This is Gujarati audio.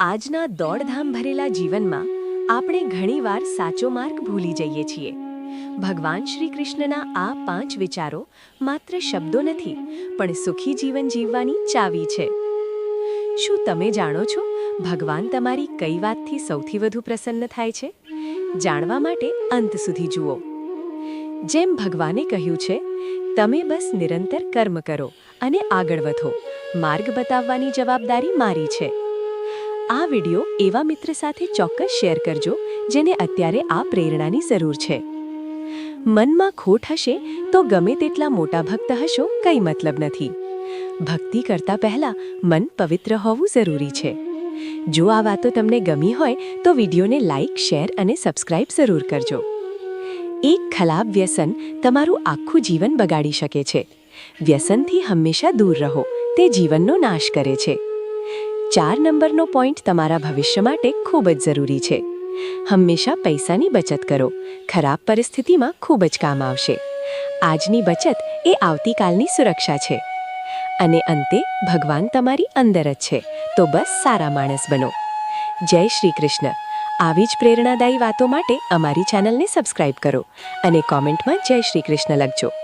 આજના દોડધામ ભરેલા જીવનમાં આપણે ઘણીવાર સાચો માર્ગ ભૂલી જઈએ છીએ. ભગવાન શ્રી કૃષ્ણના આ 5 વિચારો માત્ર શબ્દો નથી, પણ સુખી જીવન જીવવાની ચાવી છે. શું તમે જાણો છો ભગવાન તમારી કઈ વાતથી સૌથી વધુ પ્રસન્ન થાય છે? જાણવા માટે અંત સુધી જુઓ. જેમ ભગવાને કહ્યું છે, તમે બસ નિરંતર કર્મ કરો અને આગળ વધો. માર્ગ બતાવવાની જવાબદારી મારી છે. આ વિડિયો એવા મિત્ર સાથે ચોક્કસ શેર કરજો જેને અત્યારે આ પ્રેરણાની જરૂર છે. મનમાં ખોટ હશે તો ગમે તેટલા મોટા ભક્ત હશો કંઈ મતલબ નથી. ભક્તિ કરતા પહેલા મન પવિત્ર હોવું જરૂરી છે. જો આ વાતો તમને ગમી હોય તો વિડીયોને લાઈક, શેર અને સબસ્ક્રાઇબ જરૂર કરજો. એક ખરાબ વ્યસન તમારું આખું જીવન બગાડી શકે છે. વ્યસનથી હંમેશા દૂર રહો, તે જીવનનો નાશ કરે છે. 4 નંબરનો પોઈન્ટ તમારા ભવિષ્ય માટે ખૂબ જ જરૂરી છે. હંમેશા પૈસાની બચત કરો. ખરાબ પરિસ્થિતિમાં ખૂબ જ કામ આવશે. આજની બચત એ આવતીકાલની સુરક્ષા છે. અને અંતે ભગવાન તમારી અંદર જ છે, તો બસ સારા માણસ બનો. જય શ્રી કૃષ્ણ. આવી જ પ્રેરણાદાયી વાતો માટે અમારી ચેનલને સબસ્ક્રાઇબ કરો અને કોમેન્ટમાં જય શ્રી કૃષ્ણ લખજો.